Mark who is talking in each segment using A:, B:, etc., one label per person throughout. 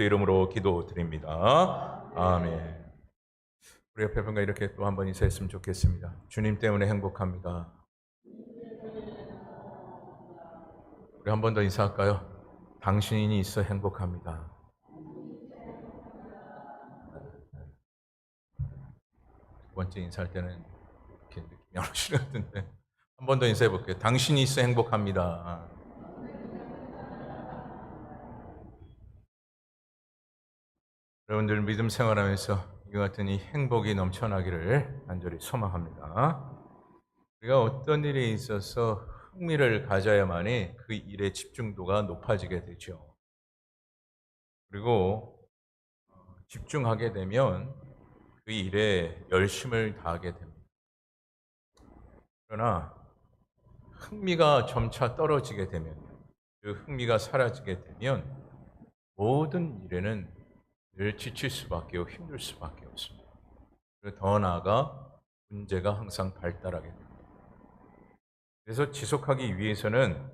A: 이름으로 기도드립니다. 아멘. 우리 옆에 분과 이렇게 또 한 번 인사했으면 좋겠습니다. 주님 때문에 행복합니다. 우리 한 번 더 인사할까요? 당신이 있어 행복합니다. 두 번째 인사할 때는 이렇게 느낌이 안 오시는 것 같은데 한 번 더 인사해 볼게요. 당신이 있어 행복합니다. 여러분들 믿음 생활하면서 이와 같은 이 행복이 넘쳐나기를 간절히 소망합니다. 우리가 어떤 일에 있어서 흥미를 가져야만이 그 일의 집중도가 높아지게 되죠. 그리고 집중하게 되면 그 일에 열심을 다하게 됩니다. 그러나 흥미가 점차 떨어지게 되면, 그 흥미가 사라지게 되면 모든 일에는 늘 지칠 수밖에 없고 힘들 수밖에 없습니다. 그리고 더 나아가 문제가 항상 발달하게 됩니다. 그래서 지속하기 위해서는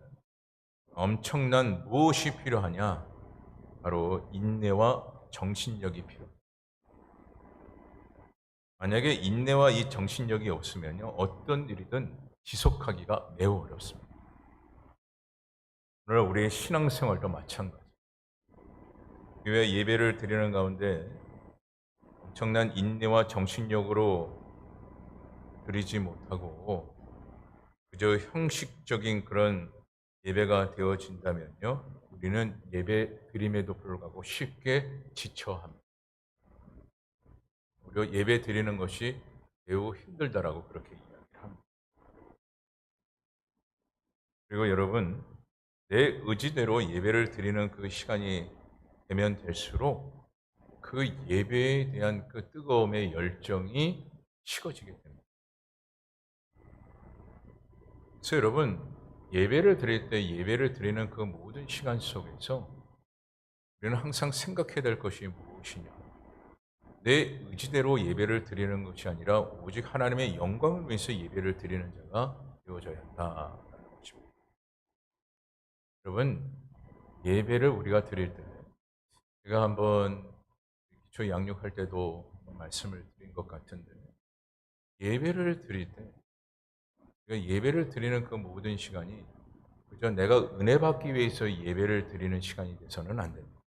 A: 엄청난 무엇이 필요하냐? 바로 인내와 정신력이 필요합니다. 만약에 인내와 이 정신력이 없으면요, 어떤 일이든 지속하기가 매우 어렵습니다. 오늘 우리의 신앙생활도 마찬가지. 교회 예배를 드리는 가운데 엄청난 인내와 정신력으로 드리지 못하고 그저 형식적인 그런 예배가 되어진다면요, 우리는 예배 드림에도 불구하고 쉽게 지쳐합니다. 오히려 예배 드리는 것이 매우 힘들다라고 그렇게 이야기를 합니다. 그리고 여러분, 내 의지대로 예배를 드리는 그 시간이 되면 될수록 그 예배에 대한 그 뜨거움의 열정이 식어지게 됩니다. 그래서 여러분, 예배를 드릴 때 예배를 드리는 그 모든 시간 속에서 우리는 항상 생각해야 될 것이 무엇이냐. 내 의지대로 예배를 드리는 것이 아니라 오직 하나님의 영광을 위해서 예배를 드리는 자가 되어져야 한다는 것입니다. 여러분, 예배를 우리가 드릴 때, 제가 한번 기초 양육할 때도 말씀을 드린 것 같은데, 예배를 드릴 때, 우리가 예배를 드리는 그 모든 시간이 그저 내가 은혜 받기 위해서 예배를 드리는 시간이 돼서는 안 됩니다.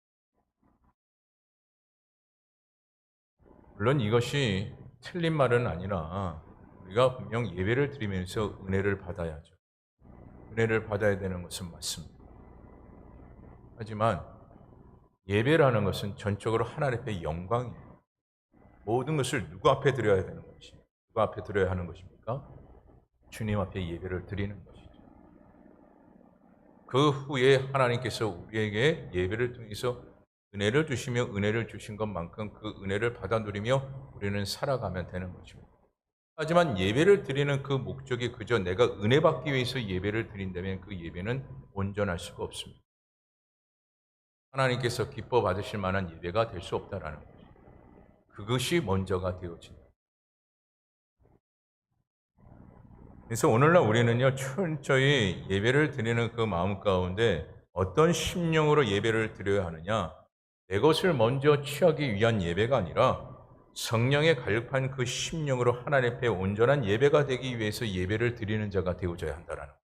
A: 물론 이것이 틀린 말은 아니라 우리가 분명 예배를 드리면서 은혜를 받아야죠. 은혜를 받아야 되는 것은 맞습니다. 하지만 예배라는 것은 전적으로 하나님 앞에 영광이에요. 모든 것을 누구 앞에 드려야 되는 것이, 누구 앞에 드려야 하는 것입니까? 주님 앞에 예배를 드리는 것이죠. 그 후에 하나님께서 우리에게 예배를 통해서 은혜를 주시며 은혜를 주신 것만큼 그 은혜를 받아 누리며 우리는 살아가면 되는 것입니다. 하지만 예배를 드리는 그 목적이 그저 내가 은혜 받기 위해서 예배를 드린다면 그 예배는 온전할 수가 없습니다. 하나님께서 기뻐 받으실 만한 예배가 될 수 없다라는 거죠. 그것이 먼저가 되어진다. 그래서 오늘날 우리는요, 철저히 예배를 드리는 그 마음 가운데 어떤 심령으로 예배를 드려야 하느냐? 내 것을 먼저 취하기 위한 예배가 아니라 성령의 갈급한 그 심령으로 하나님 앞에 온전한 예배가 되기 위해서 예배를 드리는 자가 되어져야 한다는 거예요.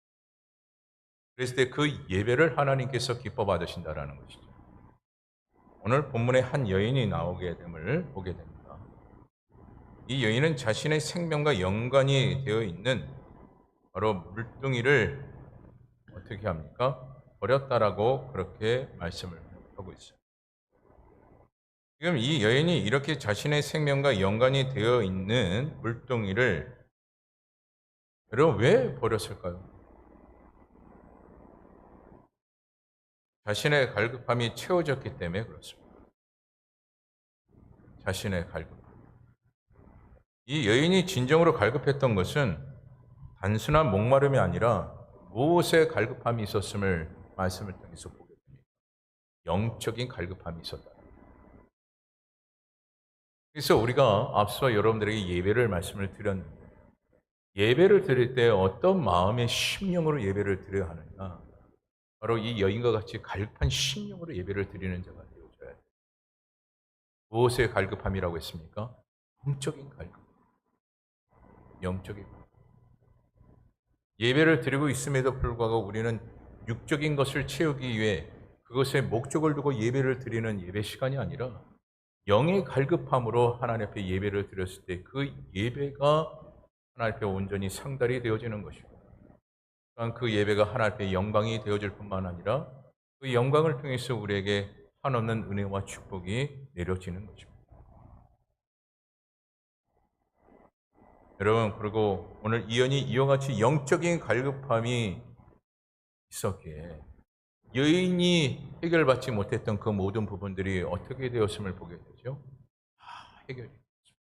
A: 그랬을 때 그 예배를 하나님께서 기뻐 받으신다라는 것이죠. 오늘 본문에 한 여인이 나오게 됨을 보게 됩니다. 이 여인은 자신의 생명과 연관이 되어 있는 바로 물뚱이를 어떻게 합니까? 버렸다라고 그렇게 말씀을 하고 있어요. 지금 이 여인이 이렇게 자신의 생명과 연관이 되어 있는 물뚱이를 여러분 왜 버렸을까요? 자신의 갈급함이 채워졌기 때문에 그렇습니다. 자신의 갈급함. 이 여인이 진정으로 갈급했던 것은 단순한 목마름이 아니라 무엇에 갈급함이 있었음을 말씀을 통해서 보게 됩니다. 영적인 갈급함이 있었다. 그래서 우리가 앞서 여러분들에게 예배를 말씀을 드렸는데, 예배를 드릴 때 어떤 마음의 심령으로 예배를 드려야 하느냐? 바로 이 여인과 같이 갈급한 심령으로 예배를 드리는 자가 되어줘야 돼요. 무엇의 갈급함이라고 했습니까? 영적인 갈급. 영적인 갈급. 예배를 드리고 있음에도 불구하고 우리는 육적인 것을 채우기 위해 그것에 목적을 두고 예배를 드리는 예배 시간이 아니라 영의 갈급함으로 하나님 앞에 예배를 드렸을 때 그 예배가 하나님 앞에 온전히 상달이 되어지는 것이고, 또한 그 예배가 하나님 앞에 영광이 되어질 뿐만 아니라 그 영광을 통해서 우리에게 한없는 은혜와 축복이 내려지는 것입니다. 여러분, 그리고 오늘 이연이 이와 같이 영적인 갈급함이 있었기에 여인이 해결받지 못했던 그 모든 부분들이 어떻게 되었음을 보게 되죠. 해결이 됐습니다.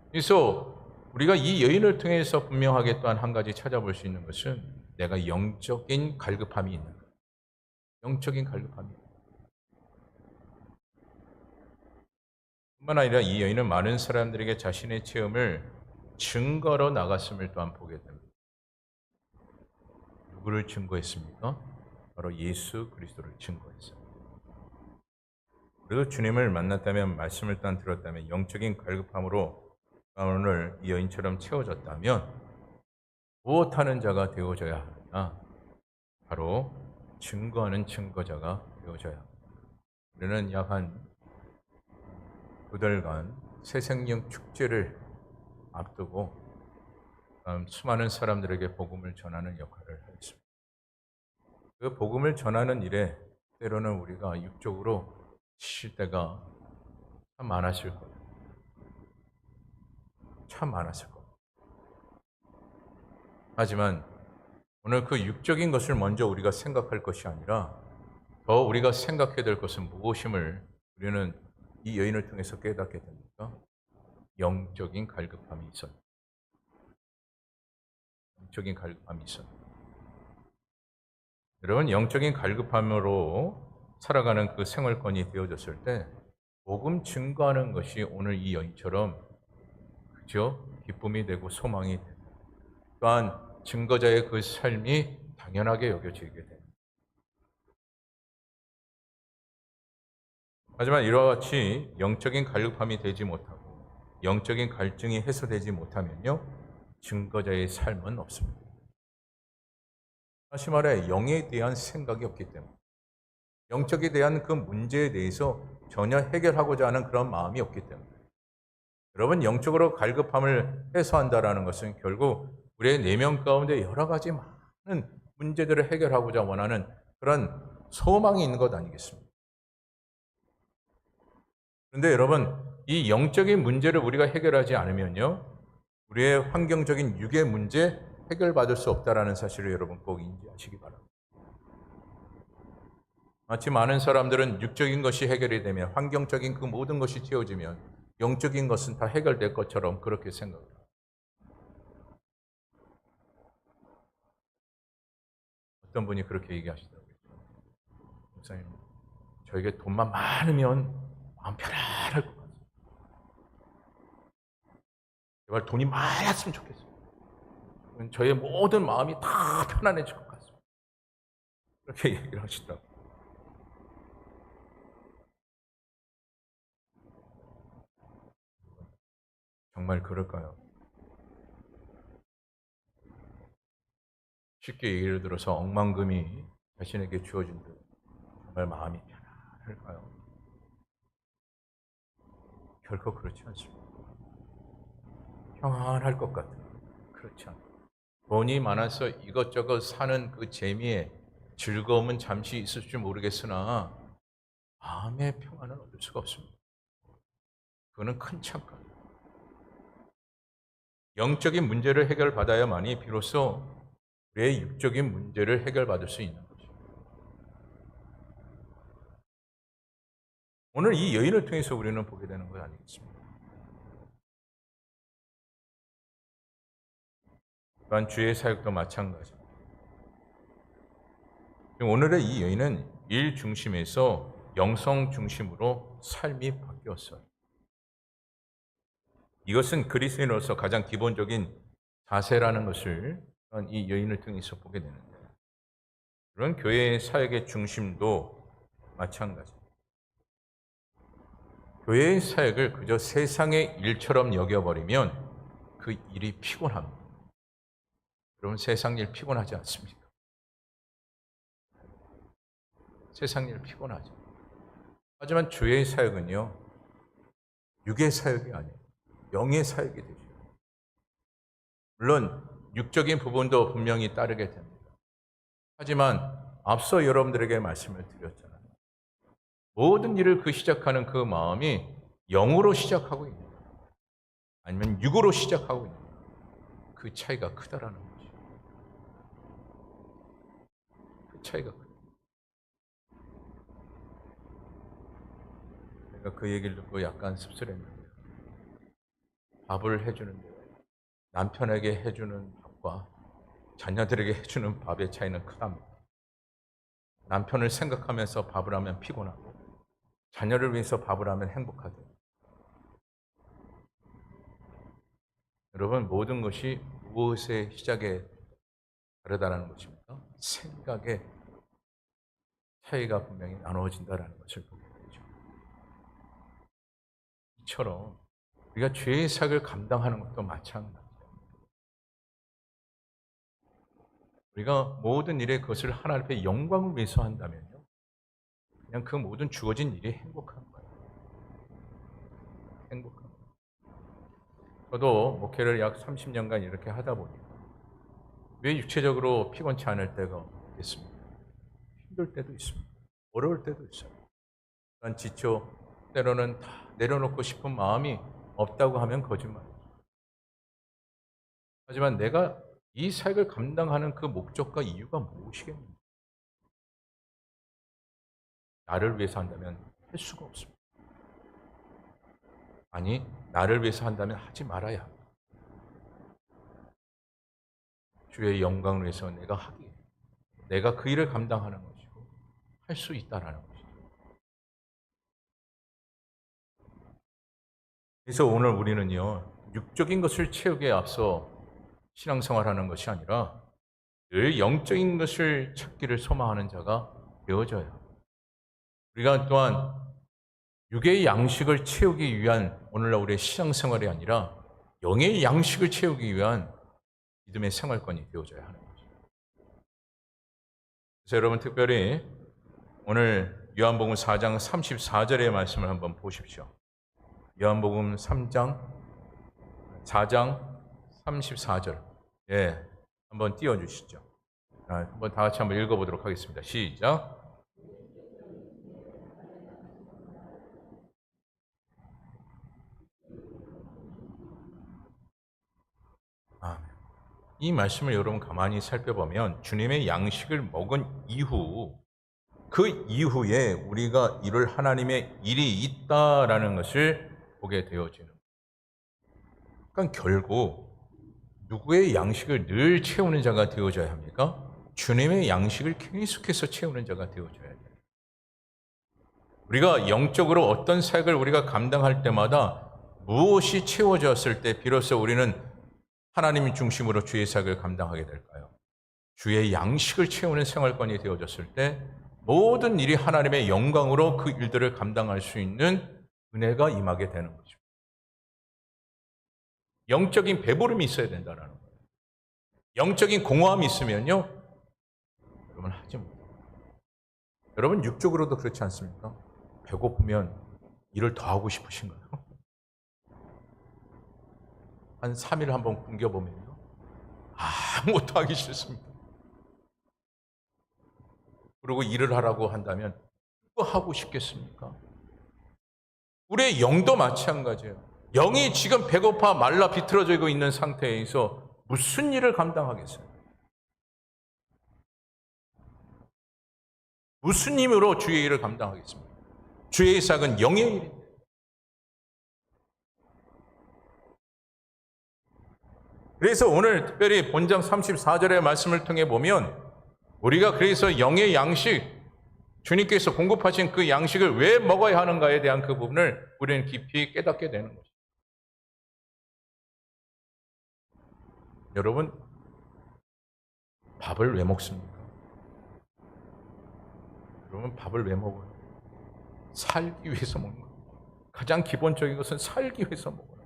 A: 그래서 우리가 이 여인을 통해서 분명하게 또한 한 가지 찾아볼 수 있는 것은 내가 영적인 갈급함이 있는 것. 영적인 갈급함이 있는 것. 뿐만 아니라 이 여인은 많은 사람들에게 자신의 체험을 증거로 나갔음을 또한 보게 됩니다. 누구를 증거했습니까? 바로 예수 그리스도를 증거했습니다. 그래도 주님을 만났다면, 말씀을 또한 들었다면, 영적인 갈급함으로 오늘 이 여인처럼 채워졌다면 무엇하는 자가 되어져야 하느냐? 바로 증거하는 증거자가 되어져야 합니다. 우리는 약 한 9달간 새생명 축제를 앞두고 수많은 사람들에게 복음을 전하는 역할을 하겠습니다. 그 복음을 전하는 일에 때로는 우리가 육적으로 지칠 때가 참 많았을 거예요. 참 많았을 거예요. 하지만 오늘 그 육적인 것을 먼저 우리가 생각할 것이 아니라 더 우리가 생각해야 될 것은 무엇임을 우리는 이 여인을 통해서 깨닫게 됩니까? 영적인 갈급함이 있었다. 영적인 갈급함이 있었다. 여러분, 영적인 갈급함으로 살아가는 그 생활권이 되어졌을 때 복음 증거하는 것이 오늘 이 여인처럼 그저 기쁨이 되고 소망이 되고, 또한 증거자의 그 삶이 당연하게 여겨지게 됩니다. 하지만 이와 같이 영적인 갈급함이 되지 못하고 영적인 갈증이 해소되지 못하면요, 증거자의 삶은 없습니다. 다시 말해 영에 대한 생각이 없기 때문에, 영적에 대한 그 문제에 대해서 전혀 해결하고자 하는 그런 마음이 없기 때문에, 여러분, 영적으로 갈급함을 해소한다라는 것은 결국 우리의 내면 가운데 여러 가지 많은 문제들을 해결하고자 원하는 그런 소망이 있는 것 아니겠습니까? 그런데 여러분, 이 영적인 문제를 우리가 해결하지 않으면요, 우리의 환경적인 육의 문제 해결받을 수 없다라는 사실을 여러분 꼭 인지하시기 바랍니다. 마치 많은 사람들은 육적인 것이 해결이 되면, 환경적인 그 모든 것이 채워지면 영적인 것은 다 해결될 것처럼 그렇게 생각합니다. 어떤 분이 그렇게 얘기하시더라고요. 목사님, 저에게 돈만 많으면 마음 편안할 것 같아요. 제발 돈이 많았으면 좋겠어요. 저의 모든 마음이 다 편안해질 것 같습니다. 그렇게 얘기를 하시더라고요. 정말 그럴까요? 쉽게 예를 들어서 억만금이 자신에게 주어진 듯 정말 마음이 편안할까요? 결코 그렇지 않습니다. 평안할 것 같아요. 그렇지 않아요. 돈이 많아서 이것저것 사는 그 재미에 즐거움은 잠시 있을 줄 모르겠으나 마음의 평안은 얻을 수가 없습니다. 그거는 큰 착각. 영적인 문제를 해결받아야만이 비로소 우리의 육적인 문제를 해결받을 수 있는 것입니다. 오늘 이 여인을 통해서 우리는 보게 되는 것 아니겠습니까? 또한 주의 사역도 마찬가지입니다. 오늘의 이 여인은 일 중심에서 영성 중심으로 삶이 바뀌었어요. 이것은 그리스도인으로서 가장 기본적인 자세라는 것을 이 여인을 통해서 보게 되는데, 그런 교회의 사역의 중심도 마찬가지입니다. 교회의 사역을 그저 세상의 일처럼 여겨버리면 그 일이 피곤합니다. 여러분, 세상 일 피곤하지 않습니까? 세상 일 피곤하죠. 하지만 주의 사역은요, 육의 사역이 아니에요. 영의 사역이 되죠. 물론 육적인 부분도 분명히 따르게 됩니다. 하지만 앞서 여러분들에게 말씀을 드렸잖아요. 모든 일을 시작하는 그 마음이 영으로 시작하고 있는 거예요. 아니면 육으로 시작하고 있는 거예요. 그 차이가 크다라는 거죠. 그 차이가 크다. 제가 그 얘기를 듣고 약간 씁쓸했는데, 밥을 해주는데 남편에게 해주는 밥과 자녀들에게 해주는 밥의 차이는 크답니다. 남편을 생각하면서 밥을 하면 피곤하고 자녀를 위해서 밥을 하면 행복하죠. 여러분, 모든 것이 무엇의 시작에 다르다는 것입니까? 생각의 차이가 분명히 나누어진다는 것을 보게 되죠. 이처럼 우리가 죄의 사역을 감당하는 것도 마찬가지예요. 우리가 모든 일에 그것을 하나님 앞에 영광을 위해서 한다면요, 그냥 그 모든 주어진 일이 행복한 거예요. 행복한 거예요. 저도 목회를 약 30년간 이렇게 하다 보니까 왜 육체적으로 피곤치 않을 때가 있겠습니까? 힘들 때도 있습니다. 어려울 때도 있어요. 난 지쳐, 때로는 다 내려놓고 싶은 마음이 없다고 하면 거짓말이죠. 하지만 내가 이 사역을 감당하는 그 목적과 이유가 무엇이겠는가? 나를 위해서 한다면 할 수가 없습니다. 아니, 나를 위해서 한다면 하지 말아야 합니다. 주의 영광을 위해서 내가 하기에, 내가 그 일을 감당하는 것이고 할 수 있다라는 것이죠. 그래서 오늘 우리는요, 육적인 것을 채우기에 앞서 신앙생활하는 것이 아니라 늘 영적인 것을 찾기를 소망하는 자가 되어져야 합니다. 우리가 또한 육의 양식을 채우기 위한 오늘날 우리의 신앙생활이 아니라 영의 양식을 채우기 위한 믿음의 생활권이 되어져야 하는 거죠. 그래서 여러분, 특별히 오늘 요한복음 4장 34절의 말씀을 한번 보십시오. 요한복음 4장 34절. 예, 한번 띄워주시죠. 한번 다 같이 한번 읽어보도록 하겠습니다. 시작. 이 말씀을 여러분 가만히 살펴보면 주님의 양식을 먹은 이후, 그 이후에 우리가 이룰 하나님의 일이 있다라는 것을 보게 되어지는 거예요. 그러니까 결국 누구의 양식을 늘 채우는 자가 되어져야 합니까? 주님의 양식을 계속해서 채우는 자가 되어져야 돼요. 우리가 영적으로 어떤 사역을 우리가 감당할 때마다 무엇이 채워졌을 때 비로소 우리는 하나님 중심으로 주의 사역을 감당하게 될까요? 주의 양식을 채우는 생활권이 되어졌을 때 모든 일이 하나님의 영광으로 그 일들을 감당할 수 있는 은혜가 임하게 되는 거죠. 영적인 배부름이 있어야 된다는 거예요. 영적인 공허함이 있으면요, 여러분 하지 못해요. 여러분 육적으로도 그렇지 않습니까? 배고프면 일을 더 하고 싶으신가요? 한 3일 한번 굶겨보면요, 아무것도 하기 싫습니다. 그리고 일을 하라고 한다면 또 하고 싶겠습니까? 우리의 영도 마찬가지예요. 영이 지금 배고파 말라 비틀어지고 있는 상태에서 무슨 일을 감당하겠어요? 무슨 힘으로 주의 일을 감당하겠습니까? 주의 사역은 영의 일입니다. 그래서 오늘 특별히 본장 34절의 말씀을 통해 보면 우리가 그래서 영의 양식, 주님께서 공급하신 그 양식을 왜 먹어야 하는가에 대한 그 부분을 우리는 깊이 깨닫게 되는 것입니다. 여러분, 밥을 왜 먹습니까? 여러분, 밥을 왜 먹어요? 살기 위해서 먹는 거예요. 가장 기본적인 것은 살기 위해서 먹어라.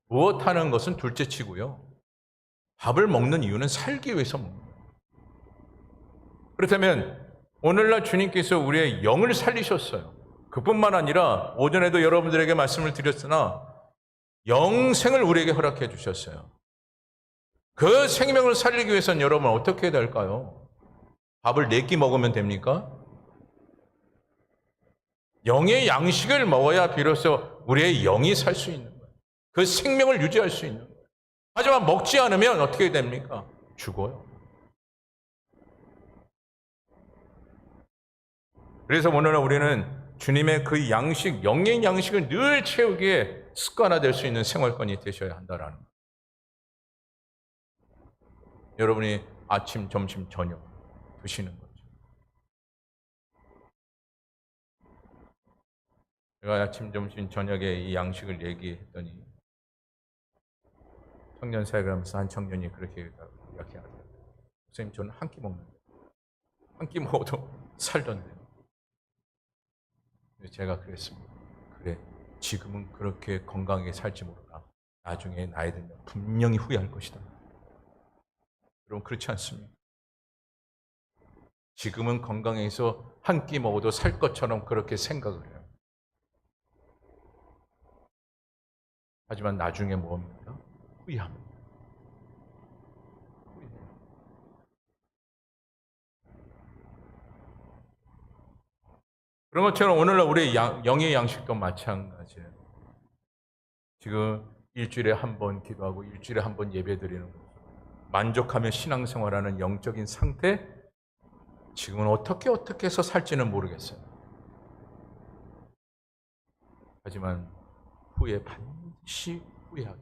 A: 무엇하는 것은 둘째치고요. 밥을 먹는 이유는 살기 위해서 먹는 거예요. 그렇다면 오늘날 주님께서 우리의 영을 살리셨어요. 그뿐만 아니라 오전에도 여러분들에게 말씀을 드렸으나 영생을 우리에게 허락해 주셨어요. 그 생명을 살리기 위해서는 여러분 어떻게 해야 될까요? 밥을 4끼 먹으면 됩니까? 영의 양식을 먹어야 비로소 우리의 영이 살 수 있는 거예요. 그 생명을 유지할 수 있는 거예요. 하지만 먹지 않으면 어떻게 됩니까? 죽어요. 그래서 오늘날 우리는 주님의 그 양식, 영의 양식을 늘 채우기에 습관화될 수 있는 생활권이 되셔야 한다라는 거예요. 여러분이 아침, 점심, 저녁 드시는 거죠. 제가 아침, 점심, 저녁에 이 양식을 얘기했더니 청년 사역을 하면서 한 청년이 그렇게 이야기하더라고요. 선생님, 저는 한 끼 먹는데 한 끼 먹어도 살던데요. 제가 그랬습니다. 그래, 지금은 그렇게 건강하게 살지 모르나 나중에 나이 들면 분명히 후회할 것이다. 여러분, 그렇지 않습니까? 지금은 건강해서 한 끼 먹어도 살 것처럼 그렇게 생각을 해요. 하지만 나중에 뭡니까? 후회합니다. 그런 것처럼 오늘날 우리의 영의 양식도 마찬가지예요. 지금 일주일에 한 번 기도하고 일주일에 한 번 예배 드리는 것, 만족하며 신앙생활하는 영적인 상태, 지금은 어떻게 해서 살지는 모르겠어요. 하지만 후에 반드시 후회하게.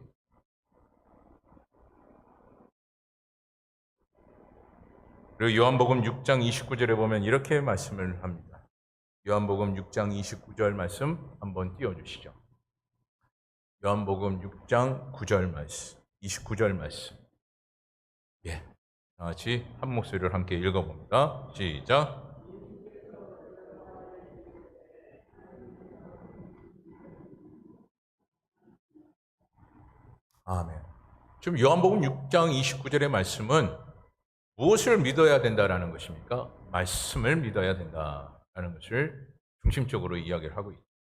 A: 그리고 요한복음 6장 29절에 보면 이렇게 말씀을 합니다. 요한복음 6장 29절 말씀 한번 띄워주시죠. 요한복음 6장 9절 말씀, 29절 말씀. 예, 다 같이 한 목소리를 함께 읽어봅니다. 시작. 아멘. 지금 요한복음 6장 29절의 말씀은 무엇을 믿어야 된다라는 것입니까? 말씀을 믿어야 된다라는 것을 중심적으로 이야기를 하고 있습니다.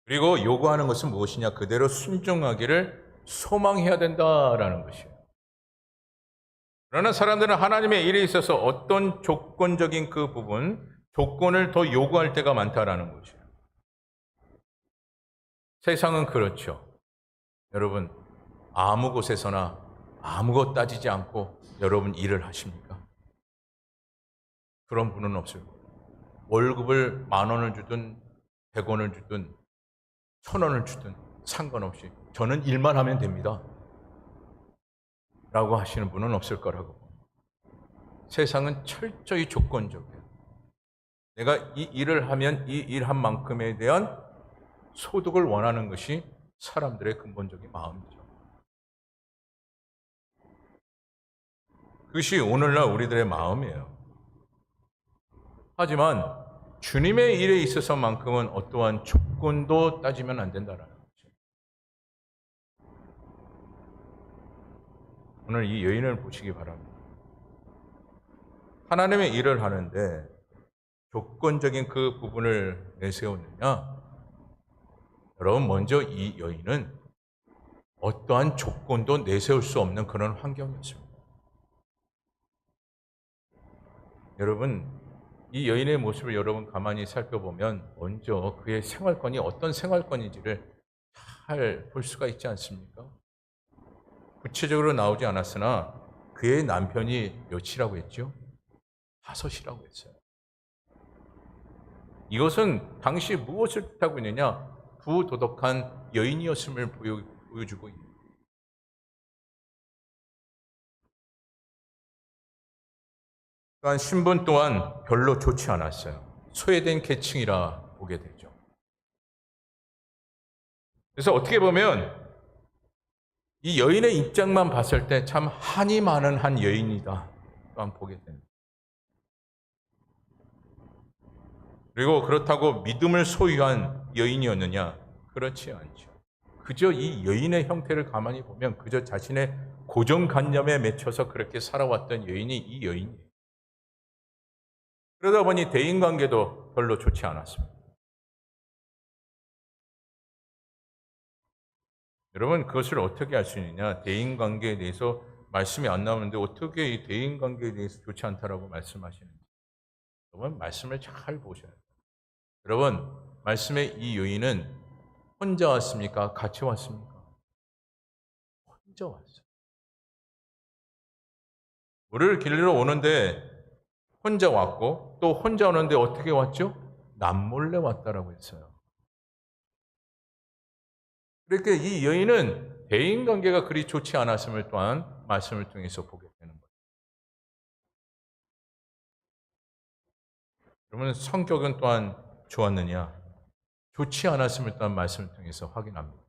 A: 그리고 요구하는 것은 무엇이냐? 그대로 순종하기를 소망해야 된다라는 것이에요. 그러나 사람들은 하나님의 일에 있어서 어떤 조건적인 그 부분, 조건을 더 요구할 때가 많다라는 것이에요. 세상은 그렇죠. 여러분, 아무 곳에서나 아무것 따지지 않고 여러분 일을 하십니까? 그런 분은 없을 거예요. 월급을 10,000원을 주든 100원을 주든 1,000원을 주든 상관없이 저는 일만 하면 됩니다 라고 하시는 분은 없을 거라고. 세상은 철저히 조건적이에요. 내가 이 일을 하면 이 일한 만큼에 대한 소득을 원하는 것이 사람들의 근본적인 마음이죠. 그것이 오늘날 우리들의 마음이에요. 하지만 주님의 일에 있어서만큼은 어떠한 조건도 따지면 안 된다는 거죠. 오늘 이 여인을 보시기 바랍니다. 하나님의 일을 하는데 조건적인 그 부분을 내세웠느냐? 여러분, 먼저 이 여인은 어떠한 조건도 내세울 수 없는 그런 환경이었습니다. 여러분, 이 여인의 모습을 여러분 가만히 살펴보면 먼저 그의 생활권이 어떤 생활권인지를 잘 볼 수가 있지 않습니까? 구체적으로 나오지 않았으나 그의 남편이 몇이라고 했죠? 5이라고 했어요. 이것은 당시 무엇을 뜻하고 있느냐? 부도덕한 여인이었음을 보여주고 있는 거예요. 또한 신분 또한 별로 좋지 않았어요. 소외된 계층이라 보게 되죠. 그래서 어떻게 보면 이 여인의 입장만 봤을 때 참 한이 많은 한 여인이다 또한 보게 됩니다. 그리고 그렇다고 믿음을 소유한 여인이었느냐? 그렇지 않죠. 그저 이 여인의 형태를 가만히 보면 그저 자신의 고정관념에 맺혀서 그렇게 살아왔던 여인이 이 여인이에요. 그러다 보니 대인관계도 별로 좋지 않았습니다. 여러분, 그것을 어떻게 알 수 있느냐? 대인관계에 대해서 말씀이 안 나오는데 어떻게 이 대인관계에 대해서 좋지 않다라고 말씀하시는지. 여러분, 말씀을 잘 보셔야 돼요. 여러분, 말씀의 이 여인은 혼자 왔습니까? 같이 왔습니까? 혼자 왔어요. 물을 길러 오는데 혼자 왔고 또 혼자 오는데 어떻게 왔죠? 남몰래 왔다라고 했어요. 그렇게 이 여인은 대인관계가 그리 좋지 않았음을 또한 말씀을 통해서 보게 되는 거예요. 그러면 성격은 또한 좋았느냐? 좋지 않았음을 또한 말씀을 통해서 확인합니다.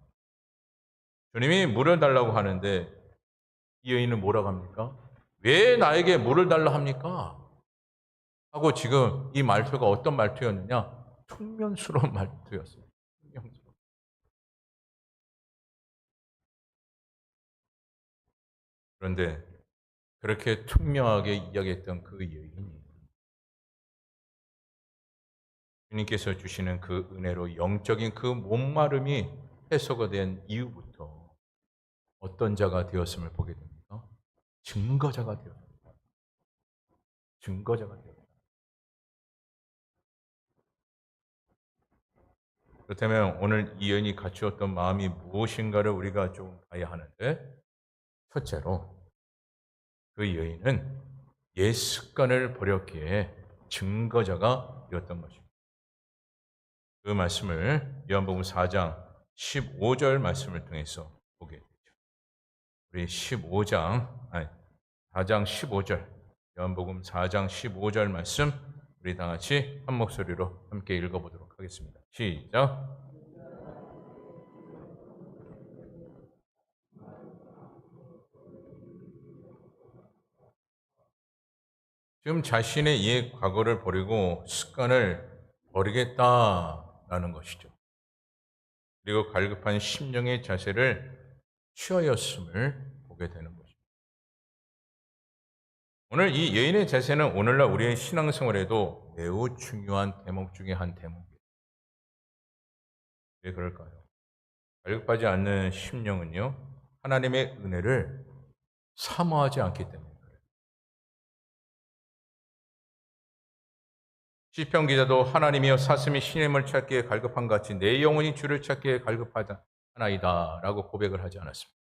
A: 주님이 물을 달라고 하는데 이 여인은 뭐라고 합니까? 왜 나에게 물을 달라 합니까? 하고 지금 이 말투가 어떤 말투였느냐? 퉁명스러운 말투였어요. 퉁명스러운. 그런데 그렇게 투명하게 이야기했던 그 여인이 주님께서 주시는 그 은혜로 영적인 그 목마름이 해소가 된 이후부터 어떤 자가 되었음을 보게 됩니다. 증거자가 되었습니다. 증거자가 되었습니다. 그렇다면 오늘 이 여인이 갖추었던 마음이 무엇인가를 우리가 좀 봐야 하는데, 첫째로 그 여인은 옛 습관을 버렸기에 증거자가 되었던 것입니다. 그 말씀을 요한복음 4장 15절 말씀을 통해서 보게 되죠. 우리 4장 15절, 요한복음 4장 15절 말씀 우리 다 같이 한 목소리로 함께 읽어보도록 하겠습니다. 시작. 지금 자신의 옛 과거를 버리고 습관을 버리겠다라는 것이죠. 그리고 갈급한 심령의 자세를 취하였음을 보게 되는 것입니다. 오늘 이 여인의 자세는 오늘날 우리의 신앙생활에도 매우 중요한 대목 중에 한 대목이에요. 왜 그럴까요? 갈급하지 않는 심령은요, 하나님의 은혜를 사모하지 않기 때문에 그래요. 시편 기자도 하나님이여 사슴이 시냇을 찾기에 갈급한 같이 내 영혼이 주를 찾기에 갈급하나이다 라고 고백을 하지 않았습니다.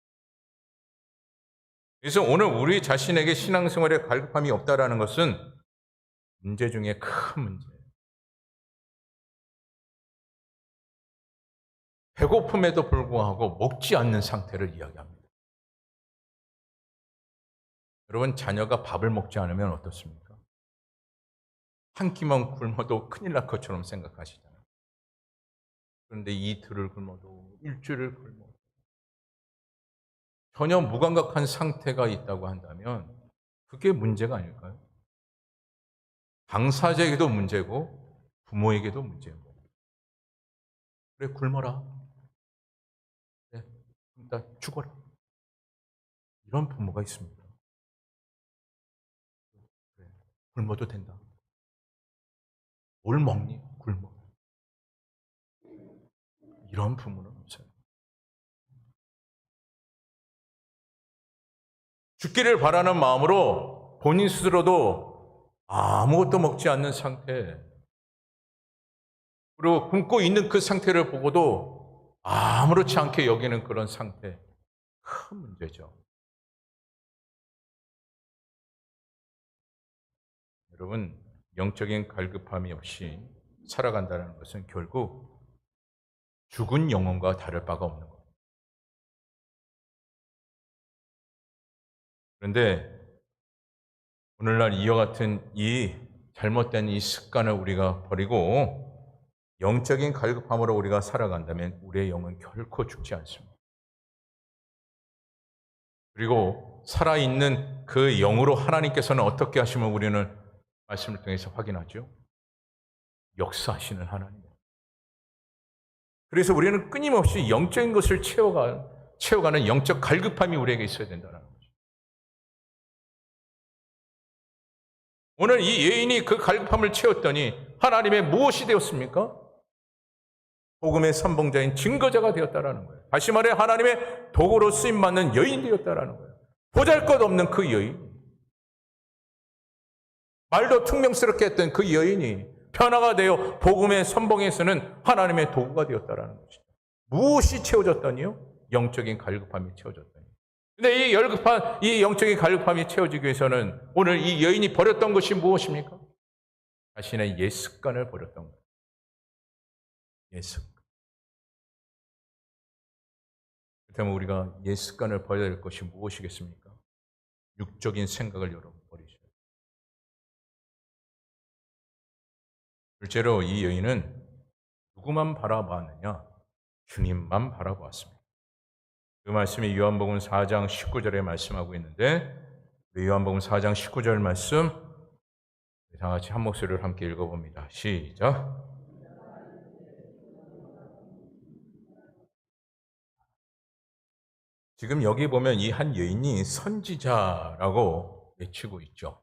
A: 그래서 오늘 우리 자신에게 신앙생활에 갈급함이 없다라는 것은 문제 중에 큰 문제예요. 배고픔에도 불구하고 먹지 않는 상태를 이야기합니다. 여러분, 자녀가 밥을 먹지 않으면 어떻습니까? 한 끼만 굶어도 큰일 날 것처럼 생각하시잖아요. 그런데 이틀을 굶어도 일주일을 굶어도 전혀 무감각한 상태가 있다고 한다면 그게 문제가 아닐까요? 당사자에게도 문제고 부모에게도 문제고. 그래, 굶어라. 그래, 이따 죽어라. 이런 부모가 있습니다. 그래, 굶어도 된다. 뭘 먹니? 굶어. 이런 부모는 없어요. 죽기를 바라는 마음으로 본인 스스로도 아무것도 먹지 않는 상태, 그리고 굶고 있는 그 상태를 보고도 아무렇지 않게 여기는 그런 상태, 큰 문제죠. 여러분, 영적인 갈급함이 없이 살아간다는 것은 결국 죽은 영혼과 다를 바가 없는 겁니다. 그런데 오늘날 이와 같은 이 잘못된 이 습관을 우리가 버리고 영적인 갈급함으로 우리가 살아간다면 우리의 영은 결코 죽지 않습니다. 그리고 살아있는 그 영으로 하나님께서는 어떻게 하시면 우리는 말씀을 통해서 확인하죠. 역사하시는 하나님. 그래서 우리는 끊임없이 영적인 것을 채워가는 영적 갈급함이 우리에게 있어야 된다는 거죠. 오늘 이 여인이 그 갈급함을 채웠더니 하나님의 무엇이 되었습니까? 복음의 선봉자인 증거자가 되었다라는 거예요. 다시 말해 하나님의 도구로 쓰임받는 여인이 되었다라는 거예요. 보잘것없는 그 여인, 말도 퉁명스럽게 했던 그 여인이 변화가 되어 복음의 선봉에서는 하나님의 도구가 되었다라는 것이죠. 무엇이 채워졌더니요? 영적인 갈급함이 채워졌더니. 근데 이 영적인 갈급함이 채워지기 위해서는 오늘 이 여인이 버렸던 것이 무엇입니까? 자신의 옛 습관을 버렸던 거예요. 옛 습관. 그렇다면 우리가 옛 습관을 버려야 될 것이 무엇이겠습니까? 육적인 생각을 여러분 버리셔야 돼요. 실제로 이 여인은 누구만 바라봤느냐? 주님만 바라보았습니다. 그 말씀이 요한복음 4장 19절에 말씀하고 있는데 요한복음 4장 19절 말씀 다 같이 한 목소리를 함께 읽어봅니다. 시작. 지금 여기 보면 이 한 여인이 선지자라고 외치고 있죠.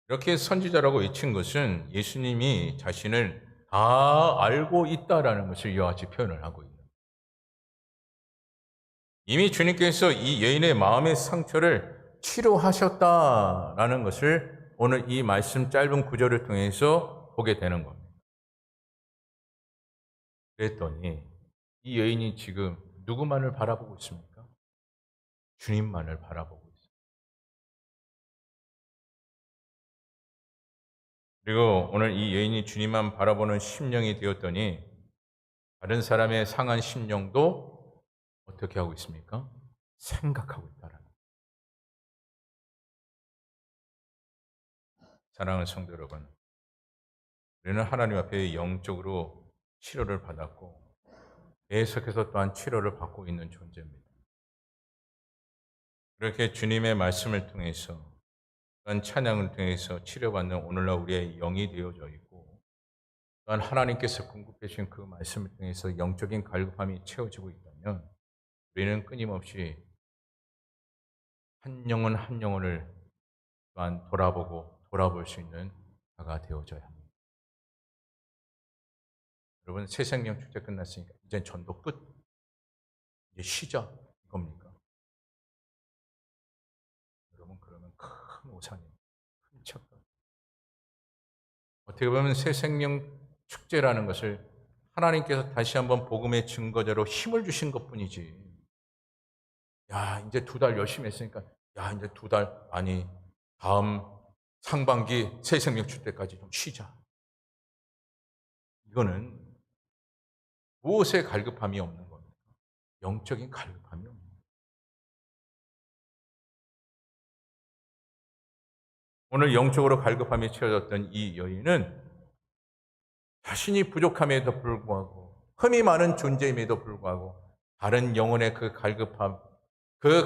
A: 이렇게 선지자라고 외친 것은 예수님이 자신을 다 알고 있다라는 것을 이와 같이 표현을 하고 있는. 이미 주님께서 이 여인의 마음의 상처를 치료하셨다라는 것을 오늘 이 말씀 짧은 구절을 통해서 보게 되는 겁니다. 그랬더니 이 여인이 지금 누구만을 바라보고 있습니까? 주님만을 바라보고 있습니다. 그리고 오늘 이 여인이 주님만 바라보는 심령이 되었더니 다른 사람의 상한 심령도 어떻게 하고 있습니까? 생각하고 있다라는 거예요. 사랑하는 성도 여러분, 우리는 하나님 앞에 영적으로 치료를 받았고 계속해서 또한 치료를 받고 있는 존재입니다. 그렇게 주님의 말씀을 통해서 또한 찬양을 통해서 치료받는 오늘날 우리의 영이 되어져 있고 또한 하나님께서 공급해 주신 그 말씀을 통해서 영적인 갈급함이 채워지고 있다면 우리는 끊임없이 한 영혼 한 영혼을 또한 돌아볼 수 있는 자가 되어져야 합니다. 여러분, 새 생명 축제 끝났으니까 이제 전도 끝. 이제 쉬자 이겁니까? 여러분, 그러면 큰 오산이에요. 큰 착각. 어떻게 보면 새 생명 축제라는 것을 하나님께서 다시 한번 복음의 증거자로 힘을 주신 것뿐이지. 야, 이제 2달 열심히 했으니까 야, 이제 2달 아니 다음 상반기 새 생명 축제까지 좀 쉬자. 이거는 무엇에 갈급함이 없는 겁니까? 영적인 갈급함이 없는 겁니다. 오늘 영적으로 갈급함이 채워졌던 이 여인은 자신이 부족함에도 불구하고 흠이 많은 존재임에도 불구하고 다른 영혼의 그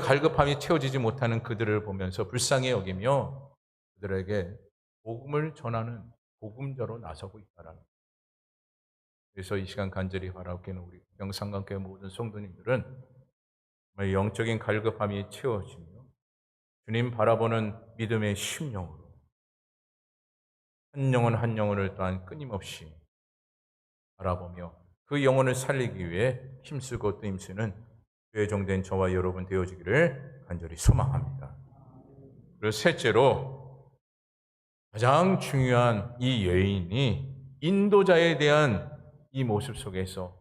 A: 갈급함이 채워지지 못하는 그들을 보면서 불쌍히 여기며 그들에게 복음을 전하는 복음자로 나서고 있다라는 거예요. 그래서 이 시간 간절히 바라옵기는 우리 영상관계 모든 성도님들은 정말 영적인 갈급함이 채워지며 주님 바라보는 믿음의 심령으로 한 영혼 한 영혼을 또한 끊임없이 바라보며 그 영혼을 살리기 위해 힘쓰고 또 힘쓰는 교회 종된 저와 여러분 되어지기를 간절히 소망합니다. 그리고 셋째로 가장 중요한 이 여인이 인도자에 대한 이 모습 속에서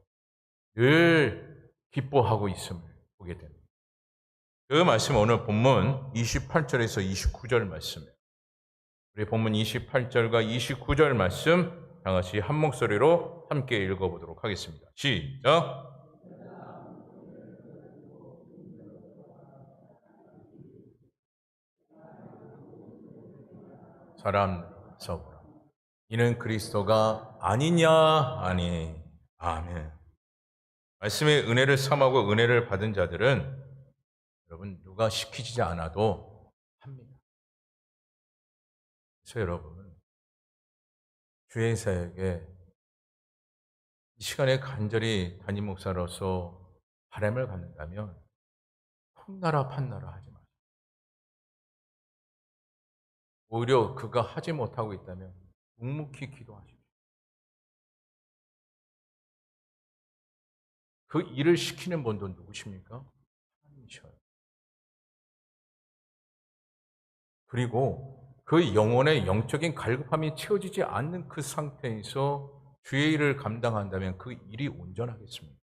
A: 늘 기뻐하고 있음을 보게 됩니다. 그 말씀 오늘 본문 28절에서 29절 말씀이에요. 우리 본문 28절과 29절 말씀 다 같이 한 목소리로 함께 읽어보도록 하겠습니다. 시작! 사람 서보라. 이는 그리스도가 아니냐 아니. 아멘. 말씀의 은혜를 삼하고 은혜를 받은 자들은 여러분 누가 시키지 않아도 합니다. 그래서 여러분 주의 사역에 이 시간에 간절히 담임 목사로서 바람을 갖는다면 폰나라 판나라 하지 마세요. 오히려 그가 하지 못하고 있다면 묵묵히 기도하십시오. 그 일을 시키는 분도 누구십니까? 하나님이셔요. 그리고 그 영혼의 영적인 갈급함이 채워지지 않는 그 상태에서 주의 일을 감당한다면 그 일이 온전하겠습니다.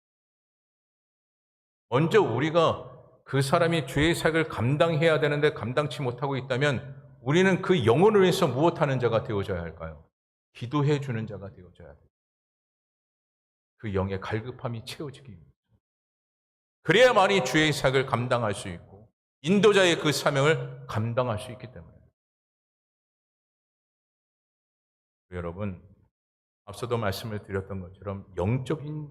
A: 먼저 우리가 그 사람이 주의 사역을 감당해야 되는데 감당치 못하고 있다면 우리는 그 영혼을 위해서 무엇하는 자가 되어져야 할까요? 기도해 주는 자가 되어져야 돼요. 그 영의 갈급함이 채워지기 위해서. 그래야만이 주의 사역을 감당할 수 있고 인도자의 그 사명을 감당할 수 있기 때문에. 여러분, 앞서도 말씀을 드렸던 것처럼 영적인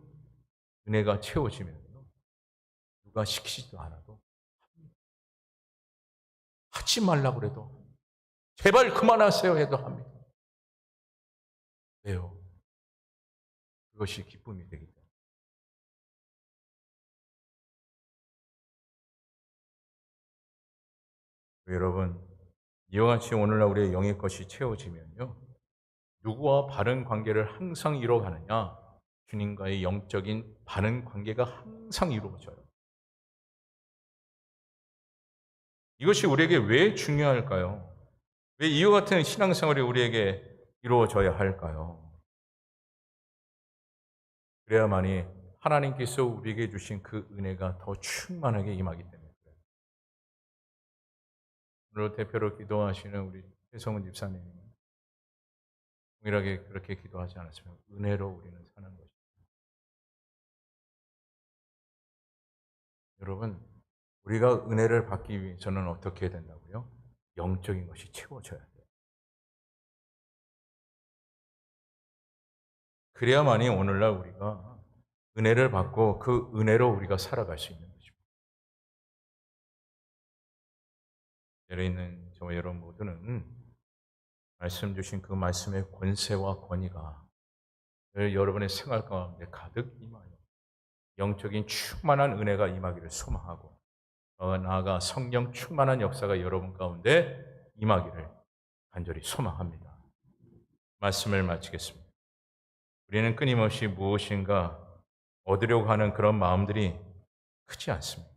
A: 은혜가 채워지면 누가 시키지도 않아도 하지 말라고 그래도 제발 그만하세요 해도 합니다. 왜요? 그것이 기쁨이 되기 때문에. 여러분, 이와 같이 오늘날 우리의 영의 것이 채워지면요. 누구와 바른 관계를 항상 이루어가느냐? 주님과의 영적인 바른 관계가 항상 이루어져요. 이것이 우리에게 왜 중요할까요? 왜 이와 같은 신앙생활이 우리에게 이루어져야 할까요? 그래야만이 하나님께서 우리에게 주신 그 은혜가 더 충만하게 임하기 때문에 그래요. 오늘 대표로 기도하시는 우리 최성훈 집사님, 동일하게 그렇게 기도하지 않았으면 은혜로 우리는 사는 것입니다. 여러분, 우리가 은혜를 받기 위해서는 어떻게 해야 된다고요? 영적인 것이 채워져야 돼요. 그래야만이 오늘날 우리가 은혜를 받고 그 은혜로 우리가 살아갈 수 있는 것입니다. 예를 있는 저와 여러분 모두는 말씀 주신 그 말씀의 권세와 권위가 여러분의 생활 가운데 가득 임하여 영적인 충만한 은혜가 임하기를 소망하고 더 나아가 성령 충만한 역사가 여러분 가운데 임하기를 간절히 소망합니다. 말씀을 마치겠습니다. 우리는 끊임없이 무엇인가 얻으려고 하는 그런 마음들이 크지 않습니다.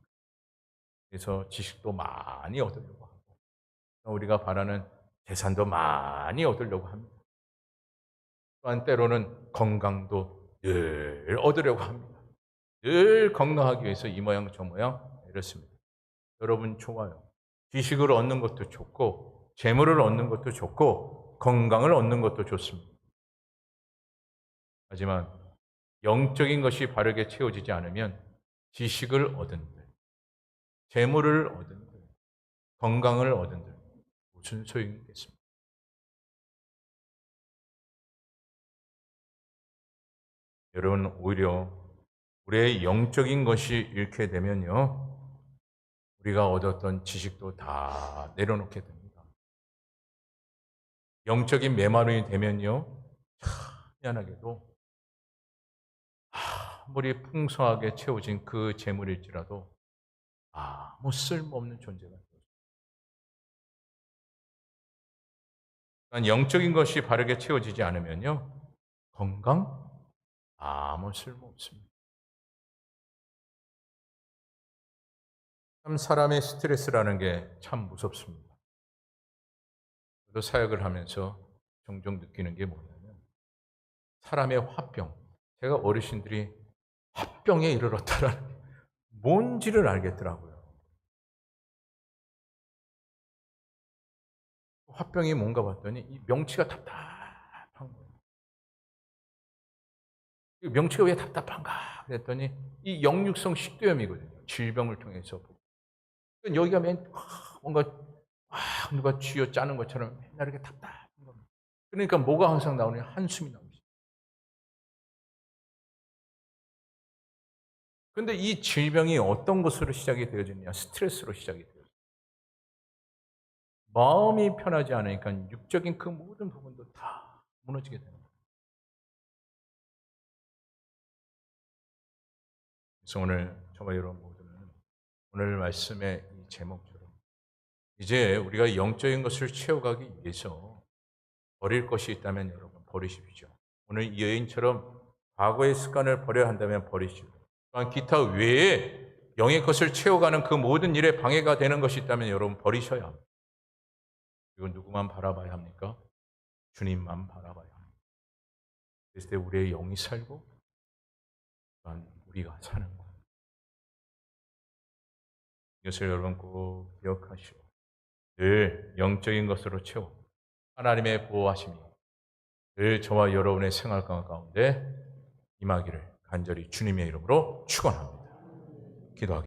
A: 그래서 지식도 많이 얻으려고 하고 우리가 바라는 재산도 많이 얻으려고 합니다. 또한 때로는 건강도 늘 얻으려고 합니다. 늘 건강하기 위해서 이 모양 저 모양 이렇습니다. 여러분 좋아요. 지식을 얻는 것도 좋고 재물을 얻는 것도 좋고 건강을 얻는 것도 좋습니다. 하지만 영적인 것이 바르게 채워지지 않으면 지식을 얻은들, 재물을 얻은들, 건강을 얻은들 무슨 소용이 있겠습니까? 여러분 오히려 우리의 영적인 것이 잃게 되면요. 우리가 얻었던 지식도 다 내려놓게 됩니다. 영적인 메마름이 되면요. 참 미안하게도 아무리 풍성하게 채워진 그 재물일지라도 아무 쓸모없는 존재가 되어요. 영적인 것이 바르게 채워지지 않으면요. 건강 아무 쓸모없습니다. 참 사람의 스트레스라는 게 참 무섭습니다. 저도 사역을 하면서 종종 느끼는 게 뭐냐면 사람의 화병. 제가 어르신들이 화병에 이르렀다라는 게 뭔지를 알겠더라고요. 화병이 뭔가 봤더니 이 명치가 답답한 거예요. 명치가 왜 답답한가 그랬더니 이 역류성 식도염이거든요. 질병을 통해서. 여기가 뭔가 누가 쥐어 짜는 것처럼 맨날 이렇게 답답한 겁니다. 그러니까 뭐가 항상 나오냐? 한숨이 나오죠. 그런데 이 질병이 어떤 것으로 시작이 되어지느냐? 스트레스로 시작이 되어요. 마음이 편하지 않으니까 육적인 그 모든 부분도 다 무너지게 됩니다. 그래서 오늘 저와 여러분 모두는 오늘 말씀의 이 제목처럼 이제 우리가 영적인 것을 채워가기 위해서 버릴 것이 있다면 여러분 버리십시오. 오늘 이 여인처럼 과거의 습관을 버려야 한다면 버리시고 또한 기타 외에 영의 것을 채워가는 그 모든 일에 방해가 되는 것이 있다면 여러분 버리셔야 합니다. 이건 누구만 바라봐야 합니까? 주님만 바라봐야 합니다. 그랬을 때 우리의 영이 살고 또한 우리가 사는 것. 이것을 여러분 꼭 기억하시고 늘 영적인 것으로 채워 하나님의 보호하심이 늘 저와 여러분의 생활 가운데 임하기를 간절히 주님의 이름으로 축원합니다. 기도하겠습니다.